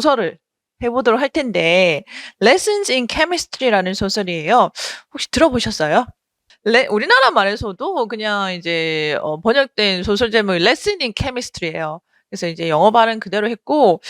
소설을 해보도록 할 텐데, Lessons in Chemistry라는 소설이에요. 혹시 들어보셨어요? 우리나라 말에서도 그냥 이제 번역된 소설 제목이 Lesson in Chemistry예요. 그래서 이제 영어 발음 그대로 했고,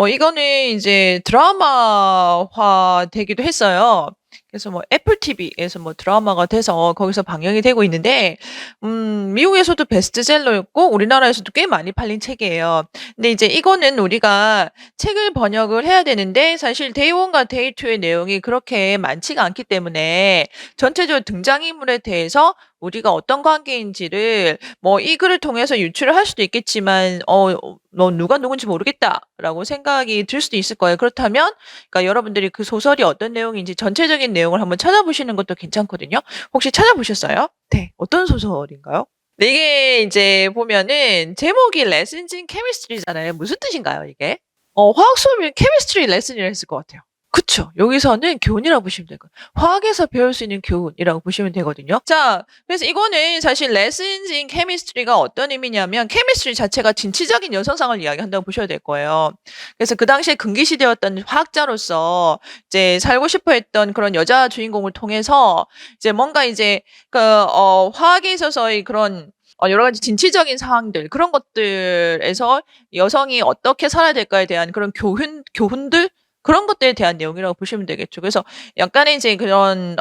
이거는 이제 드라마화 되기도 했어요. 그래서 뭐 애플 TV에서 뭐 드라마가 돼서 거기서 방영이 되고 있는데, 미국에서도 베스트셀러였고 우리나라에서도 꽤 많이 팔린 책이에요. 근데 이제 이거는 우리가 책을 번역을 해야 되는데 사실 데이1과 데이2의 내용이 그렇게 많지가 않기 때문에 전체적으로 등장인물에 대해서 우리가 어떤 관계인지를 뭐 이 글을 통해서 유추를 할 수도 있겠지만 너 누가 누군지 모르겠다라고 생각이 들 수도 있을 거예요. 그렇다면 그러니까 여러분들이 그 소설이 어떤 내용인지 전체적인 내용을 한번 찾아보시는 것도 괜찮거든요. 혹시 찾아보셨어요? 네. 어떤 소설인가요? 네, 이게 이제 보면은 제목이 Lessons in Chemistry잖아요. 무슨 뜻인가요, 이게? 화학 수업이면 Chemistry Lesson이라 했을 것 같아요. 그쵸. 여기서는 교훈이라고 보시면 되고 화학에서 배울 수 있는 교훈이라고 보시면 되거든요. 자, 그래서 이거는 사실 Lessons in Chemistry가 어떤 의미냐면 케미스트리 자체가 진취적인 여성상을 이야기한다고 보셔야 될 거예요. 그래서 그 당시에 금기시되었던 화학자로서 이제 살고 싶어 했던 그런 여자 주인공을 통해서 이제 뭔가 이제 화학에 있어서의 그런 여러 가지 진취적인 상황들, 그런 것들에서 여성이 어떻게 살아야 될까에 대한 그런 교훈들, 그런 것들에 대한 내용이라고 보시면 되겠죠. 그래서 약간의 이제 그런,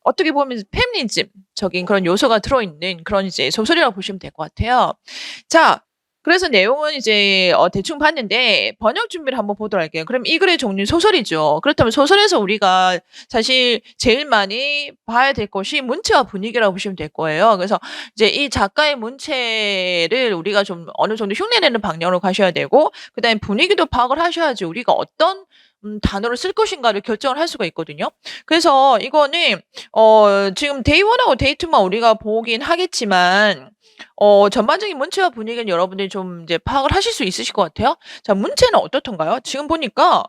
어떻게 보면 페미니즘적인 그런 요소가 들어있는 그런 이제 소설이라고 보시면 될 것 같아요. 자, 그래서 내용은 이제 대충 봤는데 번역 준비를 한번 보도록 할게요. 그럼 이 글의 종류는 소설이죠. 그렇다면 소설에서 우리가 사실 제일 많이 봐야 될 것이 문체와 분위기라고 보시면 될 거예요. 그래서 이제 이 작가의 문체를 우리가 좀 어느 정도 흉내내는 방향으로 가셔야 되고, 그다음에 분위기도 파악을 하셔야지 우리가 어떤 단어를 쓸 것인가를 결정을 할 수가 있거든요. 그래서 이거는 지금 데이1하고 데이2만 우리가 보긴 하겠지만 전반적인 문체와 분위기는 여러분들이 좀 이제 파악을 하실 수 있으실 것 같아요. 자, 문체는 어떻던가요? 지금 보니까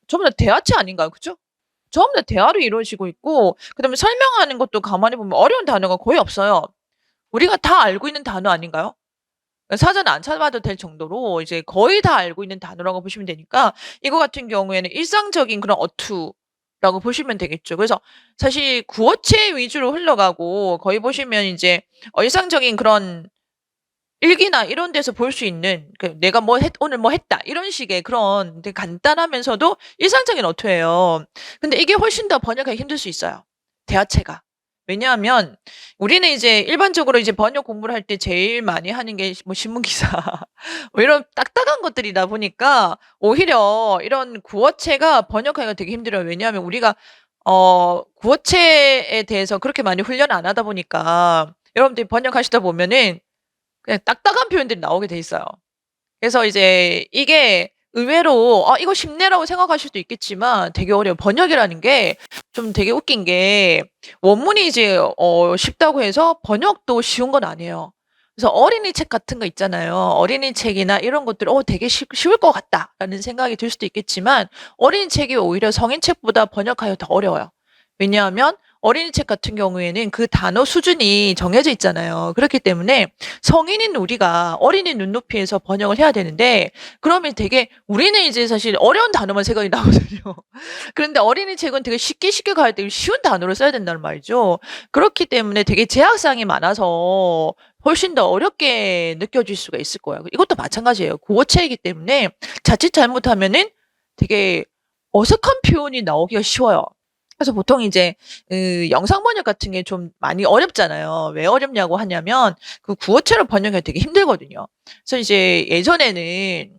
전부 다 대화체 아닌가요? 그죠? 전부 다 대화로 이루어지고 있고, 그다음에 설명하는 것도 가만히 보면 어려운 단어가 거의 없어요. 우리가 다 알고 있는 단어 아닌가요? 사전 안 찾아봐도 될 정도로 이제 거의 다 알고 있는 단어라고 보시면 되니까 이거 같은 경우에는 일상적인 그런 어투라고 보시면 되겠죠. 그래서 사실 구어체 위주로 흘러가고 거의 보시면 이제 일상적인 그런 일기나 이런 데서 볼 수 있는 내가 오늘 뭐 했다 이런 식의 그런 되게 간단하면서도 일상적인 어투예요. 근데 이게 훨씬 더 번역하기 힘들 수 있어요. 대화체가. 왜냐하면 우리는 이제 일반적으로 이제 번역 공부를 할 때 제일 많이 하는 게 뭐 신문기사 뭐 이런 딱딱한 것들이다 보니까 오히려 이런 구어체가 번역하기가 되게 힘들어요. 왜냐하면 우리가 구어체에 대해서 그렇게 많이 훈련을 안 하다 보니까 여러분들이 번역하시다 보면은 그냥 딱딱한 표현들이 나오게 돼 있어요. 그래서 이제 이게 의외로 이거 쉽네라고 생각하실 수도 있겠지만 되게 어려워요. 번역이라는 게 좀 되게 웃긴 게 원문이 이제 쉽다고 해서 번역도 쉬운 건 아니에요. 그래서 어린이 책 같은 거 있잖아요. 어린이 책이나 이런 것들 되게 쉬울 것 같다라는 생각이 들 수도 있겠지만 어린이 책이 오히려 성인 책보다 번역하기가 더 어려워요. 왜냐하면 어린이 책 같은 경우에는 그 단어 수준이 정해져 있잖아요. 그렇기 때문에 성인인 우리가 어린이 눈높이에서 번역을 해야 되는데 그러면 되게 우리는 이제 사실 어려운 단어만 생각이 나거든요. 그런데 어린이 책은 되게 쉽게 가야 되고 쉬운 단어를 써야 된다는 말이죠. 그렇기 때문에 되게 제약사항이 많아서 훨씬 더 어렵게 느껴질 수가 있을 거예요. 이것도 마찬가지예요. 구어체이기 때문에 자칫 잘못하면은 되게 어색한 표현이 나오기가 쉬워요. 그래서 보통 이제 영상 번역 같은 게 좀 많이 어렵잖아요. 왜 어렵냐고 하냐면 그 구어체로 번역하기 되게 힘들거든요. 그래서 이제 예전에는